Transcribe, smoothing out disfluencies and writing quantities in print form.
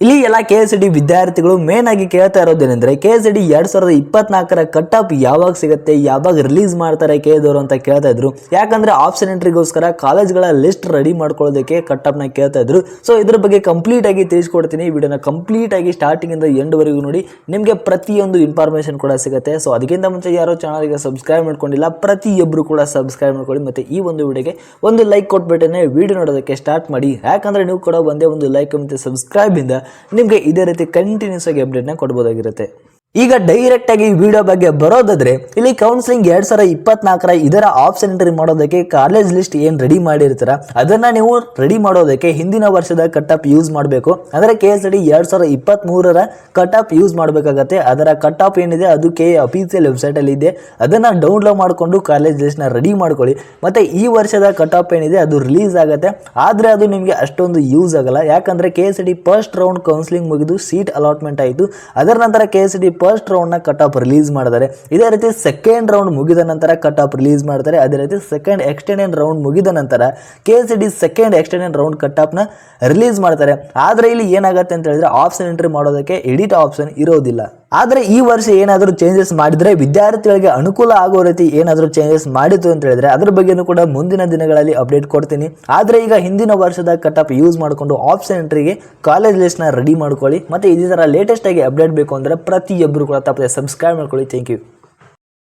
ಇಲ್ಲಿ ಎಲ್ಲ KSET ವಿದ್ಯಾರ್ಥಿಗಳು ಮೇನ್ ಆಗಿ ಕೇಳ್ತಾ ಇರೋದೇನೆಂದ್ರೆ KSET 2024 ಕಟ್ ಆಫ್ ಯಾವಾಗ ಸಿಗುತ್ತೆ, ಯಾವಾಗ ರಿಲೀಸ್ ಮಾಡ್ತಾರೆ ಕೇಳಿದವರು ಅಂತ ಕೇಳ್ತಾ ಇದ್ರು. ಯಾಕಂದ್ರೆ ಆಪ್ಷನ್ ಎಂಟ್ರಿಗೋಸ್ಕರ ಕಾಲೇಜ್ಗಳ ಲಿಸ್ಟ್ ರೆಡಿ ಮಾಡ್ಕೊಳ್ಳೋದಕ್ಕೆ ಕಟ್ ಆಫ್ ನ ಕೇಳ್ತಾ ಇದ್ರು. ಸೊ ಇದ್ರ ಬಗ್ಗೆ ಕಂಪ್ಲೀಟ್ ಆಗಿ ತಿಳಿಸ್ಕೊಡ್ತೀನಿ. ವಿಡಿಯೋನ ಕಂಪ್ಲೀಟ್ ಆಗಿ ಸ್ಟಾರ್ಟಿಂಗ್ ಇಂದ ಎಂಡ್ ವರೆಗೂ ನೋಡಿ, ನಿಮಗೆ ಪ್ರತಿಯೊಂದು ಇನ್ಫಾರ್ಮೇಶನ್ ಕೂಡ ಸಿಗುತ್ತೆ. ಸೊ ಅದಕ್ಕಿಂತ ಮುಂಚೆ ಯಾರೋ ಚಾನಲ್ಗೆ ಸಬ್ಸ್ಕ್ರೈಬ್ ಮಾಡ್ಕೊಂಡಿಲ್ಲ, ಪ್ರತಿಯೊಬ್ಬರು ಕೂಡ ಸಬ್ಸ್ಕ್ರೈಬ್ ಮಾಡ್ಕೊಳ್ಳಿ. ಮತ್ತೆ ಈ ಒಂದು ವಿಡಿಯೋಗೆ ಒಂದು ಲೈಕ್ ಕೊಟ್ಬಿಟ್ಟೆ ವಿಡಿಯೋ ನೋಡೋದಕ್ಕೆ ಸ್ಟಾರ್ಟ್ ಮಾಡಿ. ಯಾಕಂದ್ರೆ ನೀವು ಕೂಡ ಒಂದೇ ಒಂದು ಲೈಕ್ ಮತ್ತೆ ಸಬ್ಸ್ಕ್ರೈಬ್ ಇಂದ ನಿಮಗೆ ಇದೇ ರೀತಿ ಕಂಟಿನ್ಯೂಸ್ ಆಗಿ ಅಪ್ಡೇಟ್ನ ಕೊಡ್ಬೋದಾಗಿರುತ್ತೆ. ಈಗ ಡೈರೆಕ್ಟ್ ಆಗಿ ವಿಡಿಯೋ ಬಗ್ಗೆ ಬರೋದಾದ್ರೆ, ಇಲ್ಲಿ ಕೌನ್ಸಿಲಿಂಗ್ 2024 ಇದರ ಆಪ್ಷನ್ ಎಂಟ್ರಿ ಮಾಡೋದಕ್ಕೆ ಕಾಲೇಜ್ ಲಿಸ್ಟ್ ಏನ್ ರೆಡಿ ಮಾಡಿರ್ತಾರ ಅದನ್ನ ನೀವು ರೆಡಿ ಮಾಡೋದಕ್ಕೆ ಹಿಂದಿನ ವರ್ಷದ ಕಟ್ ಆಫ್ ಯೂಸ್ ಮಾಡಬೇಕು. ಅಂದ್ರೆ KSET 2023 ಕಟ್ ಆಫ್ ಯೂಸ್ ಮಾಡಬೇಕಾಗತ್ತೆ. ಅದರ ಕಟ್ ಆಫ್ ಏನಿದೆ ಅದು KA ಅಫಿಷಿಯಲ್ ವೆಬ್ಸೈಟ್ ಅಲ್ಲಿ ಇದೆ. ಅದನ್ನ ಡೌನ್ಲೋಡ್ ಮಾಡಿಕೊಂಡು ಕಾಲೇಜ್ ಲಿಸ್ಟ್ ನ ರೆಡಿ ಮಾಡ್ಕೊಳ್ಳಿ. ಮತ್ತೆ ಈ ವರ್ಷದ ಕಟ್ ಆಫ್ ಏನಿದೆ ಅದು ರಿಲೀಸ್ ಆಗುತ್ತೆ, ಆದ್ರೆ ಅದು ನಿಮಗೆ ಅಷ್ಟೊಂದು ಯೂಸ್ ಆಗಲ್ಲ. ಯಾಕಂದ್ರೆ KSET ಫಸ್ಟ್ ರೌಂಡ್ ಕೌನ್ಸಿಲಿಂಗ್ ಮುಗಿದು ಸೀಟ್ ಅಲಾಟ್ಮೆಂಟ್ ಆಯಿತು. ಅದರ ನಂತರ KSET ಫಸ್ಟ್ ರೌಂಡ್ ನ ಕಟ್ ಆಫ್ ರಿಲೀಸ್ ಮಾಡಿದ್ದಾರೆ. ಇದೇ ರೀತಿ ಸೆಕೆಂಡ್ ರೌಂಡ್ ಮುಗಿದ ನಂತರ ಕಟ್ ಆಫ್ ರಿಲೀಸ್ ಮಾಡ್ತಾರೆ. ಅದೇ ರೀತಿ ಸೆಕೆಂಡ್ ಎಕ್ಸ್ಟೆಂಡೆಡ್ ರೌಂಡ್ ಮುಗಿದ ನಂತರ KSET second extended round cut off ನ ರಿಲೀಸ್ ಮಾಡ್ತಾರೆ. ಆದ್ರೆ ಇಲ್ಲಿ ಏನಾಗುತ್ತೆ ಅಂತ ಹೇಳಿದ್ರೆ ಆಪ್ಷನ್ ಎಂಟ್ರಿ ಮಾಡೋದಕ್ಕೆ ಎಡಿಟ್ ಆಪ್ಷನ್ ಇರೋದಿಲ್ಲ. ಆದ್ರೆ ಈ ವರ್ಷ ಏನಾದರೂ ಚೇಂಜಸ್ ಮಾಡಿದ್ರೆ, ವಿದ್ಯಾರ್ಥಿಗಳಿಗೆ ಅನುಕೂಲ ಆಗೋ ರೀತಿ ಏನಾದರೂ ಚೇಂಜಸ್ ಮಾಡಿತು ಅಂತ ಹೇಳಿದ್ರೆ ಅದ್ರ ಬಗ್ಗೆನೂ ಕೂಡ ಮುಂದಿನ ದಿನಗಳಲ್ಲಿ ಅಪ್ಡೇಟ್ ಕೊಡ್ತೀನಿ. ಆದ್ರೆ ಈಗ ಹಿಂದಿನ ವರ್ಷದ ಕಟ್ ಆಫ್ ಯೂಸ್ ಮಾಡಿಕೊಂಡು ಆಪ್ಷನ್ ಎಂಟ್ರಿಗೆ ಕಾಲೇಜ್ ಲಿಸ್ಟ್ ನ ರೆಡಿ ಮಾಡ್ಕೊಳ್ಳಿ. ಮತ್ತೆ ಇದೇ ತರ ಲೇಟೆಸ್ಟ್ ಆಗಿ ಅಪ್ಡೇಟ್ ಬೇಕು ಅಂದ್ರೆ ಪ್ರತಿಯೊಬ್ಬರು ಕೂಡ ತಪ್ಪದೆ ಸಬ್ಸ್ಕ್ರೈಬ್ ಮಾಡ್ಕೊಳ್ಳಿ. Thank you.